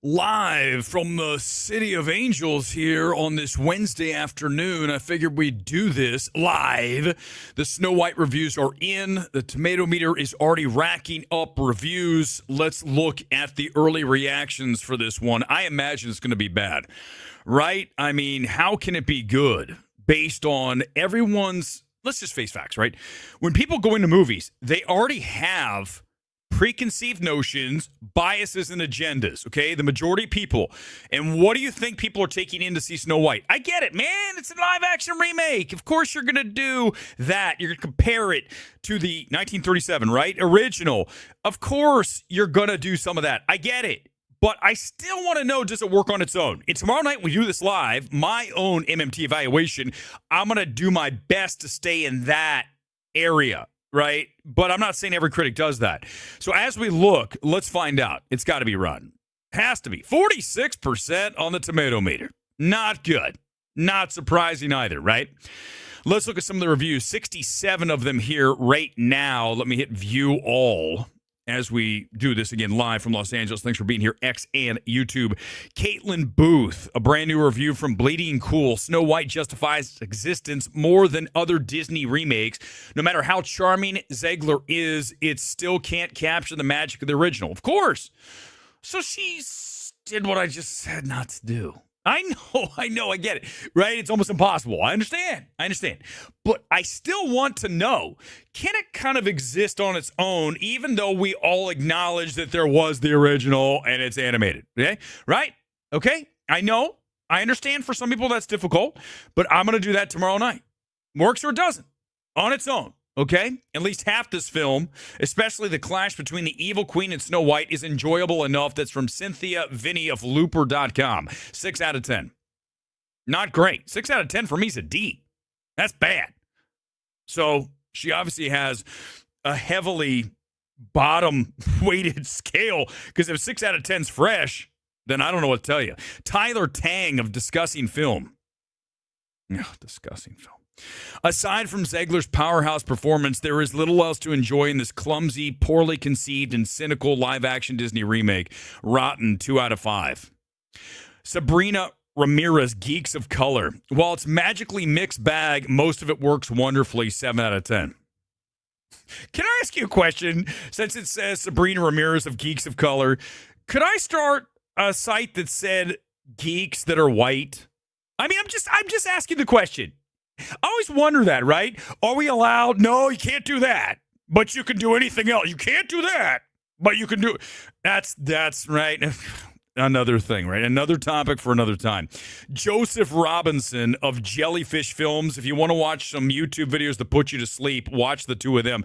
Live from the City of Angels here on this Wednesday afternoon. I figured we'd do this live. The Snow White reviews are in. The tomato meter is already racking up reviews. Let's look at the early reactions for this one. I imagine it's going to be bad, right? I mean, how can it be good based on everyone's, let's just face facts, right? When people go into movies, they already have preconceived notions, biases, and agendas, okay? The majority of people. And what do you think people are taking in to see Snow White? I get it, man. It's a live-action remake. Of course you're going to do that. You're going to compare it to the 1937, right? Original. Of course you're going to do some of that. I get it. But I still want to know, does it work on its own? And tomorrow night, we do this live, my own MMT evaluation. I'm going to do my best to stay in that area, right? But I'm not saying every critic does that. So as we look, let's find out. It's got to be rotten. Has to be. 46% on the tomato meter. Not good. Not surprising either, right? Let's look at some of the reviews. 67 of them here right now. Let me hit view all as we do this again live from Los Angeles. Thanks for being here, X and YouTube. Caitlin Booth, a brand new review from Bleeding Cool. Snow White justifies its existence more than other Disney remakes. No matter how charming Zegler is, it still can't capture the magic of the original. Of course. So she did what I just said not to do. I know, I get it, right? It's almost impossible. I understand. But I still want to know, can it kind of exist on its own, even though we all acknowledge that there was the original and it's animated, okay? Right? Okay? I know. I understand for some people that's difficult, but I'm going to do that tomorrow night. Works or it doesn't. On its own. Okay? At least half this film, especially the clash between the Evil Queen and Snow White, is enjoyable enough. That's from Cynthia Vinny of Looper.com. 6 out of 10. Not great. 6 out of 10 for me is a D. That's bad. So she obviously has a heavily bottom-weighted scale, because if 6 out of 10 is fresh, then I don't know what to tell you. Tyler Tang of Discussing Film. Discussing Film. Aside from Zegler's powerhouse performance, there is little else to enjoy in this clumsy, poorly conceived, and cynical live-action Disney remake. Rotten, 2 out of 5. Sabrina Ramirez, Geeks of Color. While it's magically mixed bag, most of it works wonderfully. 7 out of 10. Can I ask you a question? Since it says Sabrina Ramirez of Geeks of Color, could I start a site that said geeks that are white? I mean, I'm just asking the question. I always wonder that, right? Are we allowed? No, you can't do that. But you can do anything else. You can't do that. But you can do. That's right. Another thing, right? Another topic for another time. Joseph Robinson of Jellyfish Films. If you want to watch some YouTube videos to put you to sleep, watch the two of them.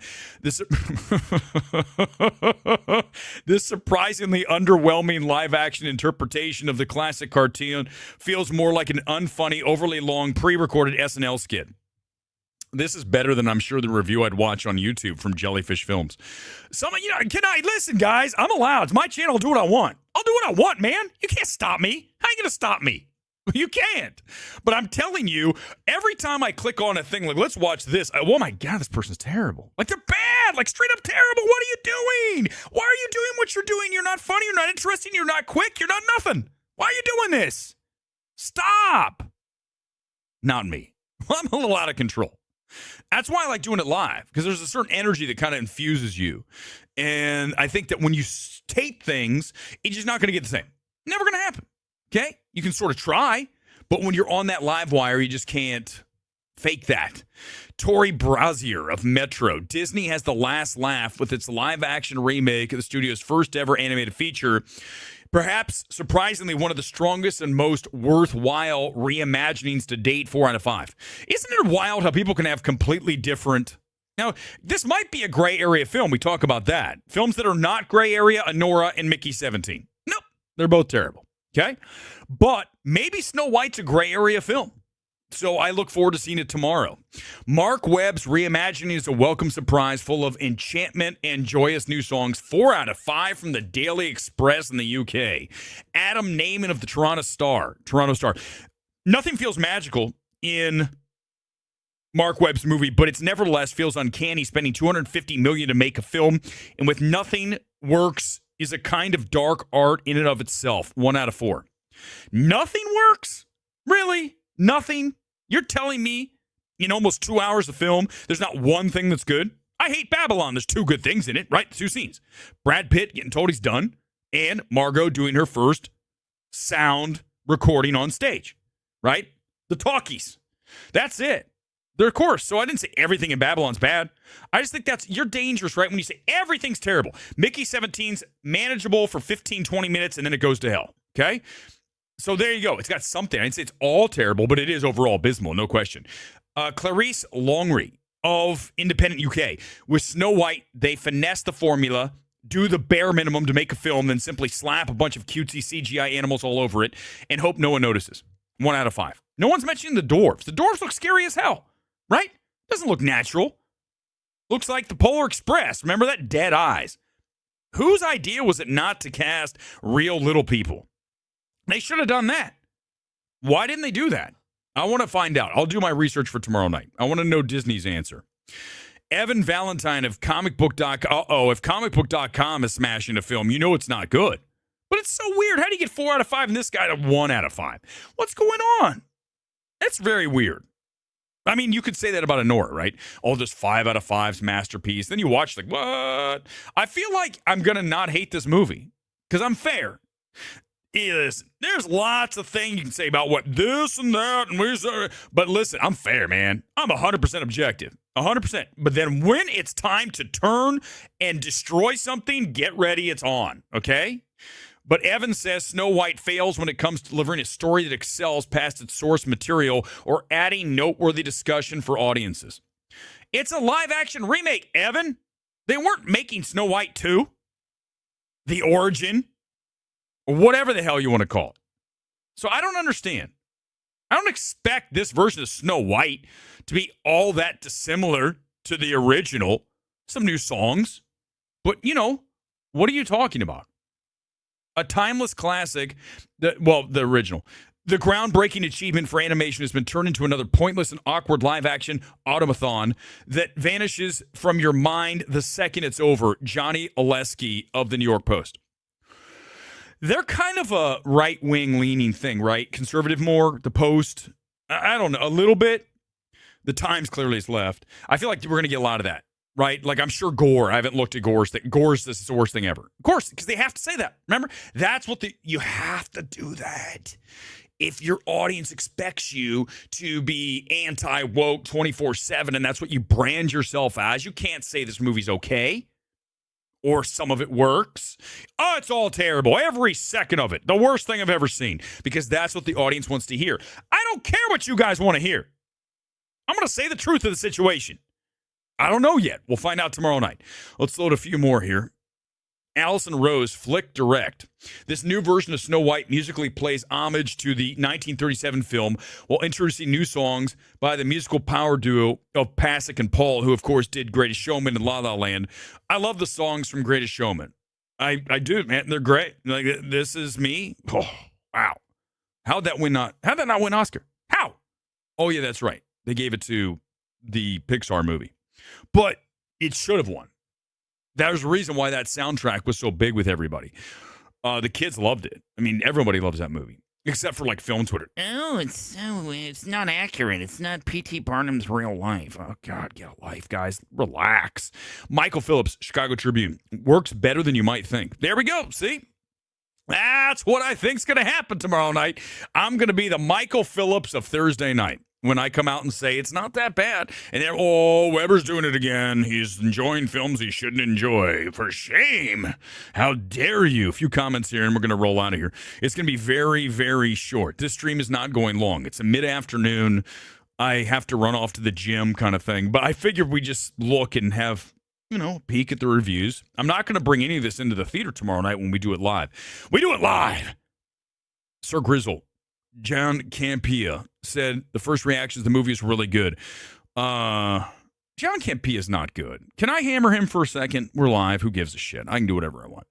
This surprisingly underwhelming live-action interpretation of the classic cartoon feels more like an unfunny, overly long, pre-recorded SNL skit. This is better than I'm sure the review I'd watch on YouTube from Jellyfish Films. Listen, guys, I'm allowed. It's my channel. I'll do what I want. I'll do what I want, man. You can't stop me. How are you going to stop me? You can't. But I'm telling you, every time I click on a thing, like, let's watch this. Oh, my God, this person's terrible. Like, they're bad. Like, straight up terrible. What are you doing? Why are you doing what you're doing? You're not funny. You're not interesting. You're not quick. You're not nothing. Why are you doing this? Stop. Not me. I'm a little out of control. That's why I like doing it live, because there's a certain energy that kind of infuses you. And I think that when you tape things, it's just not going to get the same. Never going to happen. Okay? You can sort of try, but when you're on that live wire, you just can't fake that. Tori Brazier of Metro. Disney has the last laugh with its live-action remake of the studio's first ever animated feature. Perhaps, surprisingly, one of the strongest and most worthwhile reimaginings to date. 4 out of 5. Isn't it wild how people can have completely different... Now, this might be a gray area film. We talk about that. Films that are not gray area, Anora and Mickey 17. Nope. They're both terrible. Okay? But maybe Snow White's a gray area film. So I look forward to seeing it tomorrow. Mark Webb's reimagining is a welcome surprise full of enchantment and joyous new songs. 4 out of 5 from the Daily Express in the UK. Adam Naiman of the Toronto Star. Nothing feels magical in Mark Webb's movie, but it nevertheless feels uncanny spending $250 million to make a film, and with nothing works is a kind of dark art in and of itself. 1 out of 4. Nothing works? Really? Nothing? You're telling me in almost 2 hours of film, there's not one thing that's good? I hate Babylon. There's 2 good things in it, right? 2 scenes. Brad Pitt getting told he's done, and Margot doing her first sound recording on stage, right? The talkies. That's it. Of course. So I didn't say everything in Babylon's bad. I just think you're dangerous, right? When you say everything's terrible. Mickey 17's manageable for 15, 20 minutes, and then it goes to hell, okay? So there you go. It's got something. I didn't say it's all terrible, but it is overall abysmal, no question. Clarice Longry of Independent UK. With Snow White, they finesse the formula, do the bare minimum to make a film, then simply slap a bunch of cutesy CGI animals all over it and hope no one notices. 1 out of 5. No one's mentioning the dwarves. The dwarves look scary as hell, right? Doesn't look natural. Looks like the Polar Express. Remember that? Dead eyes. Whose idea was it not to cast real little people? They should have done that. Why didn't they do that? I want to find out. I'll do my research for tomorrow night. I want to know Disney's answer. Evan Valentine of comicbook.com. If comicbook.com is smashing a film, you know it's not good. But it's so weird. How do you get 4 out of 5 and this guy to 1 out of 5? What's going on? That's very weird. I mean, you could say that about Anora, right? Oh, this 5 out of 5's masterpiece. Then you watch, like, what? I feel like I'm going to not hate this movie because I'm fair. There's lots of things you can say about what this and that, but listen, I'm fair, man. I'm 100% objective, 100%. But then when it's time to turn and destroy something, get ready, it's on, okay? But Evan says Snow White fails when it comes to delivering a story that excels past its source material or adding noteworthy discussion for audiences. It's a live-action remake, Evan. They weren't making Snow White 2, The Origin, or whatever the hell you want to call it. So I don't understand. I don't expect this version of Snow White to be all that dissimilar to the original. Some new songs. But, what are you talking about? A timeless classic, the original. The groundbreaking achievement for animation has been turned into another pointless and awkward live-action automaton that vanishes from your mind the second it's over. Johnny Oleski of the New York Post. They're kind of a right-wing leaning thing, right? Conservative more, the Post, I don't know, a little bit. The Times clearly is left. I feel like we're going to get a lot of that, right? Like, I'm sure Gore, I haven't looked at Gore's thing. Gore's this is the worst thing ever. Of course, because they have to say that. Remember? That's what you have to do that. If your audience expects you to be anti-woke 24/7 and that's what you brand yourself as, you can't say this movie's okay. Or some of it works. Oh, it's all terrible. Every second of it. The worst thing I've ever seen. Because that's what the audience wants to hear. I don't care what you guys want to hear. I'm going to say the truth of the situation. I don't know yet. We'll find out tomorrow night. Let's load a few more here. Allison Rose, Flick Direct. This new version of Snow White musically plays homage to the 1937 film while introducing new songs by the musical power duo of Pasek and Paul, who, of course, did Greatest Showman and La La Land. I love the songs from Greatest Showman. I do, man. They're great. Like, This Is Me. Oh, wow. How'd that not win Oscar? How? Oh, yeah, that's right. They gave it to the Pixar movie. But it should have won. There's a reason why that soundtrack was so big with everybody. The kids loved it. I mean, everybody loves that movie, except for like film Twitter. Oh, it's not accurate. It's not P.T. Barnum's real life. Oh, God, get a life, guys. Relax. Michael Phillips, Chicago Tribune. Works better than you might think. There we go. See? That's what I think's going to happen tomorrow night. I'm going to be the Michael Phillips of Thursday night. When I come out and say it's not that bad, and then, Weber's doing it again. He's enjoying films he shouldn't enjoy. For shame. How dare you? A few comments here, and we're going to roll out of here. It's going to be very, very short. This stream is not going long. It's a mid-afternoon. I have to run off to the gym kind of thing. But I figured we just look and have, a peek at the reviews. I'm not going to bring any of this into the theater tomorrow night when we do it live. We do it live. Sir Grizzle. John Campea said the first reactions to the movie is really good. John Campea is not good. Can I hammer him for a second? We're live. Who gives a shit? I can do whatever I want.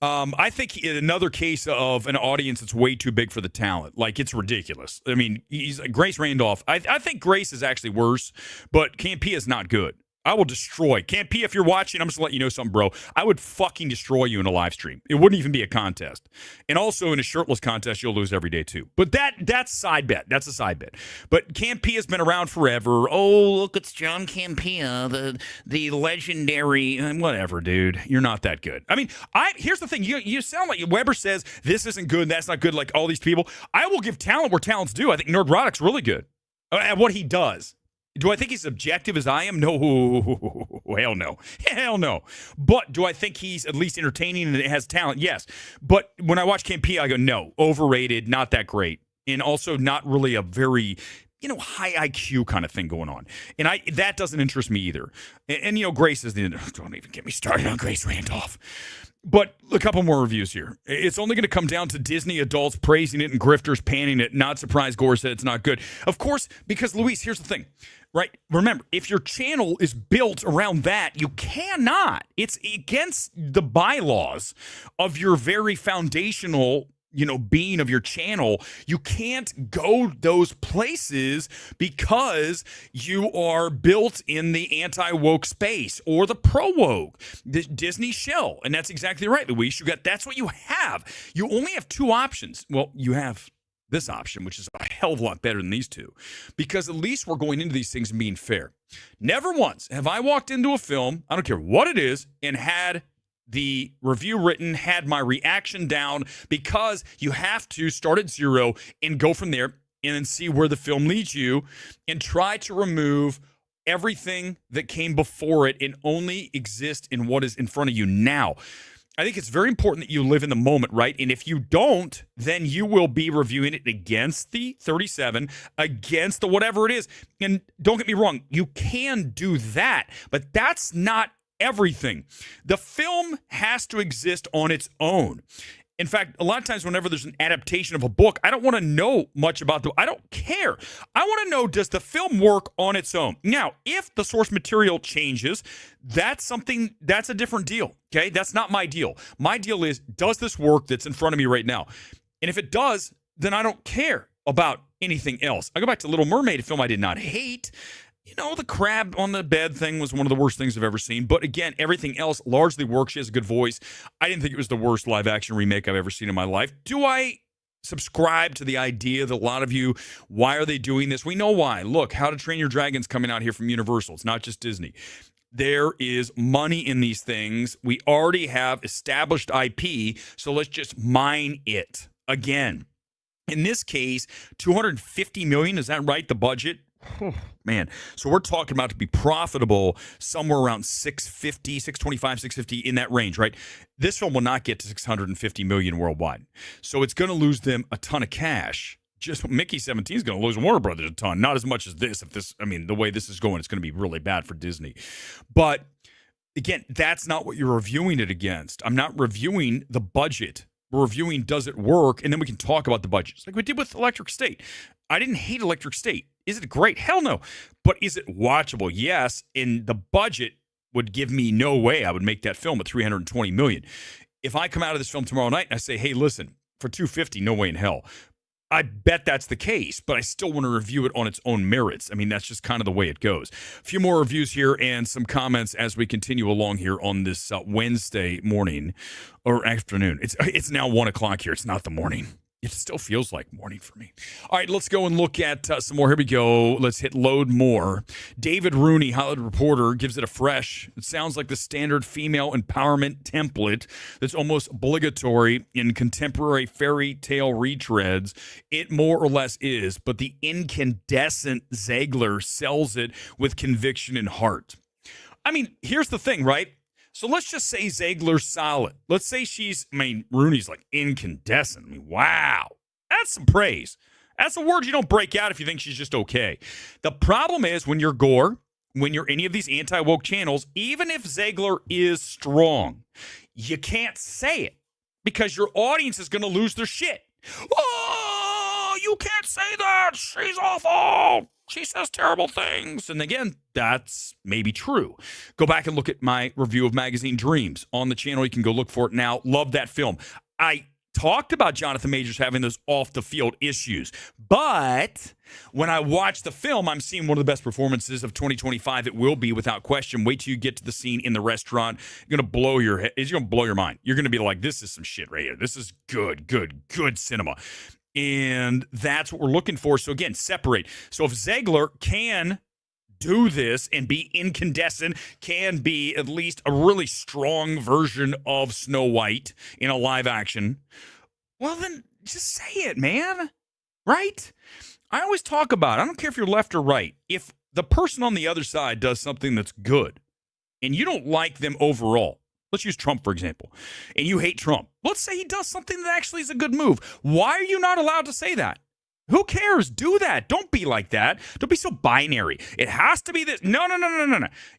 I think another case of an audience that's way too big for the talent. Like, it's ridiculous. I mean, he's Grace Randolph. I think Grace is actually worse, but Campea is not good. I will destroy. Camp P, if you're watching, I'm just letting you know something, bro. I would fucking destroy you in a live stream. It wouldn't even be a contest. And also in a shirtless contest, you'll lose every day too. But that's a side bet. That's a side bet. But Camp P has been around forever. Oh, look, it's John Campea, the legendary, whatever, dude. You're not that good. I mean, here's the thing. You sound like Weber says this isn't good, that's not good, like all these people. I will give talent where talent's due. I think Nerdrotic's really good at what he does. Do I think he's objective as I am? No. Hell no. Hell no. But do I think he's at least entertaining and has talent? Yes. But when I watch Camp P, I go, no, overrated, not that great. And also not really a very, high IQ kind of thing going on. And that doesn't interest me either. And Grace is don't even get me started on Grace Randolph. But a couple more reviews here. It's only going to come down to Disney adults praising it and grifters panning it. Not surprised Gore said it's not good. Of course, because, Luis, here's the thing, right? Remember, if your channel is built around that, you cannot. It's against the bylaws of your very foundational being of your channel. You can't go those places because you are built in the anti-woke space or the pro-woke, the Disney shell. And that's exactly right, Luis. That's what you have. You only have two options. Well, you have this option, which is a hell of a lot better than these two, because at least we're going into these things and being fair. Never once have I walked into a film, I don't care what it is, and had the review written, had my reaction down, because you have to start at zero and go from there and then see where the film leads you and try to remove everything that came before it and only exist in what is in front of you now. I think it's very important that you live in the moment, right? And if you don't, then you will be reviewing it against the 37, against the whatever it is. And don't get me wrong, you can do that, but that's not everything. The film has to exist on its own. In fact, a lot of times whenever there's an adaptation of a book, I don't want to know much about I don't care. I want to know, does the film work on its own? Now, if the source material changes, that's a different deal, okay? That's not my deal. My deal is, does this work that's in front of me right now? And if it does, then I don't care about anything else. I go back to Little Mermaid, a film I did not hate. The crab on the bed thing was one of the worst things I've ever seen. But again, everything else largely works. She has a good voice. I didn't think it was the worst live action remake I've ever seen in my life. Do I subscribe to the idea that a lot of you, why are they doing this? We know why. Look, How to Train Your Dragon's coming out here from Universal. It's not just Disney. There is money in these things. We already have established IP, so let's just mine it again. In this case, $250 million, is that right, the budget? Man, so we're talking about to be profitable somewhere around 625, 650 in that range, right? This film will not get to 650 million worldwide. So it's going to lose them a ton of cash. Just Mickey 17 is going to lose Warner Brothers a ton, not as much as this. The way this is going, it's going to be really bad for Disney. But again, that's not what you're reviewing it against. I'm not reviewing the budget. We're reviewing, does it work? And then we can talk about the budgets like we did with Electric State. I didn't hate Electric State. Is it great? Hell no. But is it watchable? Yes. And the budget would give me no way I would make that film at $320 million. If I come out of this film tomorrow night and I say, hey, listen, for $250, no way in hell. I bet that's the case, but I still want to review it on its own merits. I mean, that's just kind of the way it goes. A few more reviews here and some comments as we continue along here on this Wednesday morning or afternoon. It's now 1 o'clock here. It's not the morning. It still feels like morning for me. All right, let's go and look at some more. Here we go. Let's hit load more. David Rooney, Hollywood Reporter, gives it a fresh. It sounds like the standard female empowerment template that's almost obligatory in contemporary fairy tale retreads. It more or less is, but the incandescent Ziegler sells it with conviction and heart. I mean, here's the thing, right? So let's just say Ziegler's solid. Let's say Rooney's like incandescent. I mean, wow. That's some praise. That's a word you don't break out if you think she's just okay. The problem is when you're Gore, when you're any of these anti-woke channels, even if Ziegler is strong, you can't say it because your audience is going to lose their shit. Oh, you can't say that. She's awful. She says terrible things. And again, that's maybe true. Go back and look at my review of Magazine Dreams on the channel. You can go look for it now. Love that film. I talked about Jonathan Majors having those off-the-field issues. But when I watch the film, I'm seeing one of the best performances of 2025. It will be, without question. Wait till you get to the scene in the restaurant. You're going to blow your head. It's going to blow your mind. You're going to be like, this is some shit right here. This is good cinema. And that's what we're looking for. So, again, separate. So, if Zegler can do this and be incandescent, can be at least a really strong version of Snow White in a live action, well, then just say it, man. Right? I always talk about, I don't care if you're left or right, if the person on the other side does something that's good and you don't like them overall, let's use Trump, for example, and you hate Trump. Let's say he does something that actually is a good move. Why are you not allowed to say that? Who cares? Do that. Don't be like that. Don't be so binary. It has to be this. No.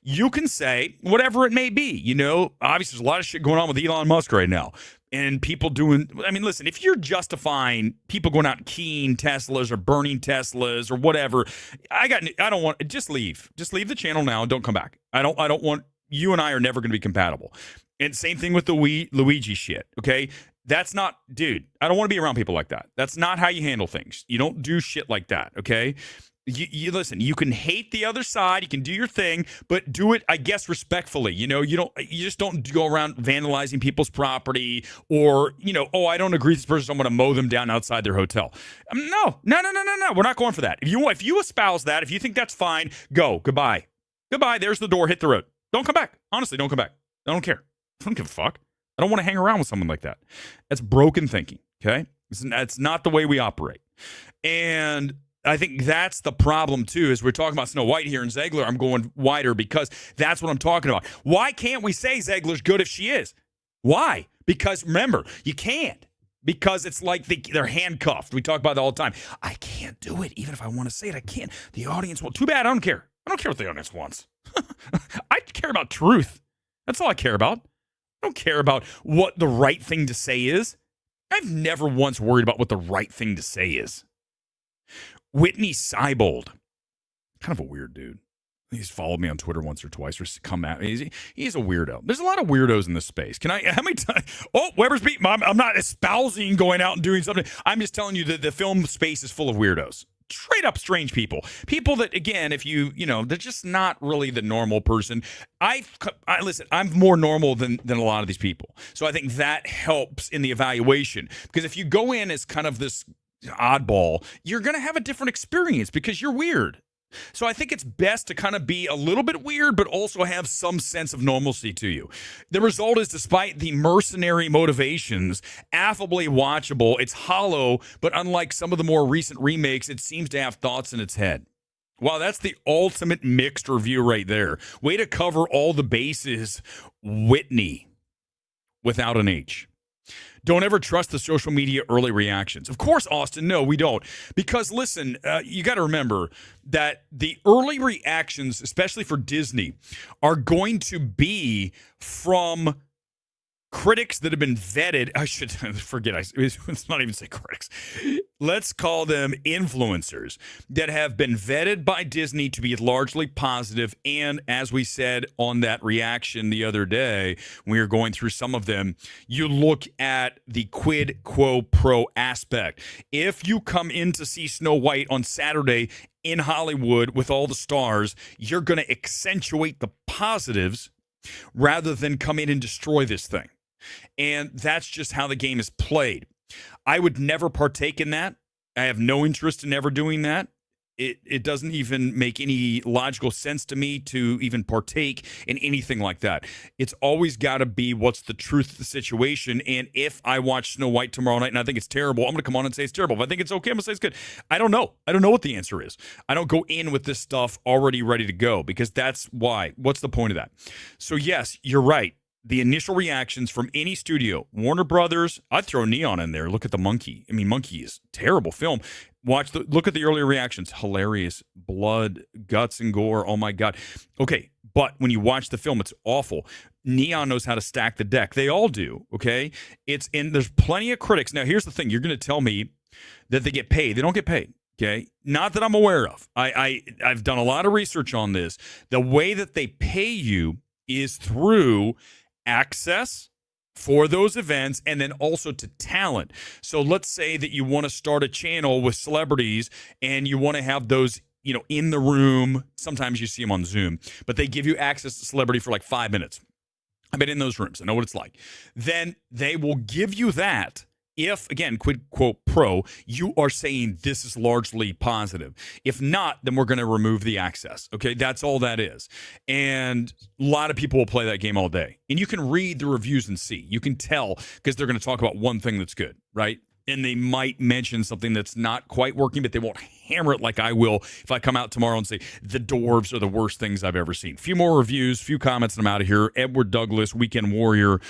You can say whatever it may be. You know, obviously there's a lot of shit going on with Elon Musk right now. And people doing, I mean, listen, if you're justifying people going out and keying Teslas or burning Teslas or whatever, I don't want, just leave. Just leave the channel now and don't come back. I don't want, you and I are never going to be compatible. And same thing with the Luigi shit, okay? That's not, dude, I don't want to be around people like that. That's not how you handle things. You don't do shit like that, okay? You listen, you can hate the other side, you can do your thing, but do it, I guess, respectfully. You know, you just don't go around vandalizing people's property or, you know, oh, I don't agree with this person, so I'm going to mow them down outside their hotel. No. We're not going for that. If you espouse that, if you think that's fine, go. Goodbye. There's the door. Hit the road. Don't come back. Honestly, don't come back. I don't care. I don't give a fuck. I don't want to hang around with someone like that. That's broken thinking, okay? It's not the way we operate. And I think that's the problem, too, is we're talking about Snow White here and Zegler. I'm going wider because that's what I'm talking about. Why can't we say Zegler's good if she is? Why? Because, remember, you can't. Because it's like they're handcuffed. We talk about it all the time. I can't do it. Even if I want to say it, I can't. The audience will. Too bad. I don't care. I don't care what the audience wants. I care about truth. That's all I care about. I don't care about what the right thing to say is. I've never once worried about what the right thing to say is. Whitney Seibold, kind of a weird dude. He's followed me on Twitter once or twice or come at me. He's a weirdo. There's a lot of weirdos in this space. How many times? Oh, Weber's beat. I'm not espousing going out and doing something. I'm just telling you that the film space is full of weirdos. Straight up strange people. People that, again, if they're just not really the normal person. Listen, I'm more normal than a lot of these people. So I think that helps in the evaluation. Because if you go in as kind of this oddball, you're going to have a different experience because you're weird. So I think it's best to kind of be a little bit weird, but also have some sense of normalcy to you. The result is, despite the mercenary motivations, affably watchable. It's hollow, but unlike some of the more recent remakes, it seems to have thoughts in its head. Wow, that's the ultimate mixed review right there. Way to cover all the bases, Whitney, without an H. Don't ever trust the social media early reactions. Of course, Austin, no, we don't. Because, listen, you got to remember that the early reactions, especially for Disney, are going to be from critics that have been vetted. I should forget. Let's not even say critics. Let's call them influencers that have been vetted by Disney to be largely positive. And as we said on that reaction the other day, we were going through some of them. You look at the quid quo pro aspect. If you come in to see Snow White on Saturday in Hollywood with all the stars, you're going to accentuate the positives rather than come in and destroy this thing. And that's just how the game is played. I would never partake in that. I have no interest in ever doing that. It doesn't even make any logical sense to me to even partake in anything like that. It's always got to be what's the truth of the situation. And if I watch Snow White tomorrow night and I think it's terrible, I'm going to come on and say it's terrible. If I think it's okay, I'm going to say it's good. I don't know. I don't know what the answer is. I don't go in with this stuff already ready to go because that's why. What's the point of that? So yes, you're right. The initial reactions from any studio, Warner Brothers, I'd throw Neon in there. Look at the Monkey. I mean, Monkey is a terrible film. Look at the earlier reactions. Hilarious. Blood, guts, and gore. Oh, my God. Okay, but when you watch the film, it's awful. Neon knows how to stack the deck. They all do, okay? There's plenty of critics. Now, here's the thing. You're going to tell me that they get paid. They don't get paid, okay? Not that I'm aware of. I've done a lot of research on this. The way that they pay you is through access for those events, and then also to talent. So let's say that you want to start a channel with celebrities and you want to have those, in the room. Sometimes you see them on Zoom, but they give you access to celebrity for like 5 minutes. I've been in those rooms. I know what it's like. Then they will give you that if, again, quid quote pro, you are saying this is largely positive. If not, then we're going to remove the access. Okay, that's all that is. And a lot of people will play that game all day. And you can read the reviews and see. You can tell because they're going to talk about one thing that's good, right? And they might mention something that's not quite working, but they won't hammer it like I will if I come out tomorrow and say the dwarves are the worst things I've ever seen. Few more reviews, few comments, and I'm out of here. Edward Douglas, Weekend Warrior.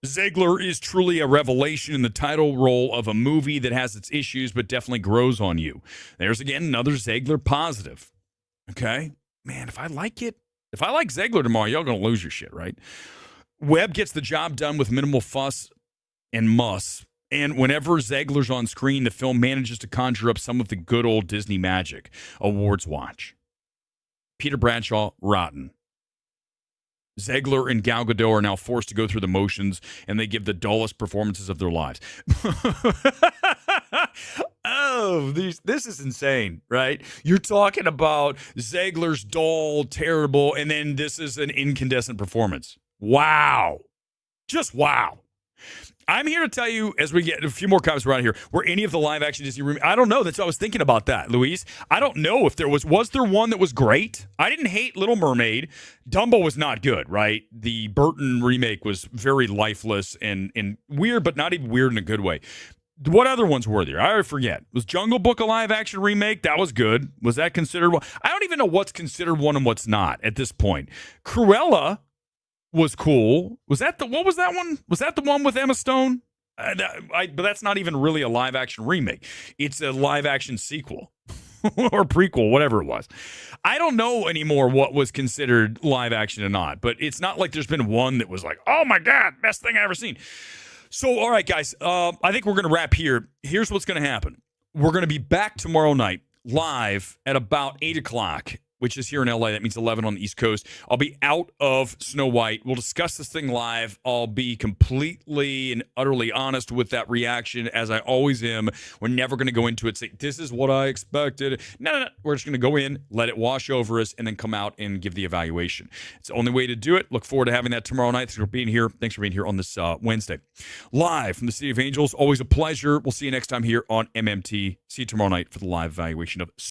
Ziegler is truly a revelation in the title role of a movie that has its issues, but definitely grows on you. There's, again, another Ziegler positive. Okay? Man, if I like Ziegler tomorrow, y'all going to lose your shit, right? Webb gets the job done with minimal fuss and muss. And whenever Ziegler's on screen, the film manages to conjure up some of the good old Disney magic. Awards watch. Peter Bradshaw, rotten. Ziegler and Gal Gadot are now forced to go through the motions, and they give the dullest performances of their lives. This is insane, right? You're talking about Ziegler's dull, terrible, and then this is an incandescent performance. Wow. Just wow. I'm here to tell you, as we get a few more comments around here, were any of the live action Disney remakes? I don't know. That's what I was thinking about that, Luis. I don't know if there was there one that was great? I didn't hate Little Mermaid. Dumbo was not good, right? The Burton remake was very lifeless and weird, but not even weird in a good way. What other ones were there? I forget. Was Jungle Book a live action remake? That was good. Was that considered one? I don't even know what's considered one and what's not at this point. Cruella was cool. What was that one? Was that the one with Emma Stone? But that's not even really a live action remake. It's a live action sequel or prequel, whatever it was. I don't know anymore what was considered live action or not, but it's not like there's been one that was like, oh my God, best thing I ever seen. So, all right, guys, I think we're going to wrap here. Here's what's going to happen. We're going to be back tomorrow night live at about 8 o'clock. Which is here in LA. That means 11 on the East Coast. I'll be out of Snow White. We'll discuss this thing live. I'll be completely and utterly honest with that reaction, as I always am. We're never going to go into it, say, this is what I expected. No. We're just going to go in, let it wash over us, and then come out and give the evaluation. It's the only way to do it. Look forward to having that tomorrow night. Thanks for being here. Thanks for being here on this Wednesday. Live from the City of Angels. Always a pleasure. We'll see you next time here on MMT. See you tomorrow night for the live evaluation of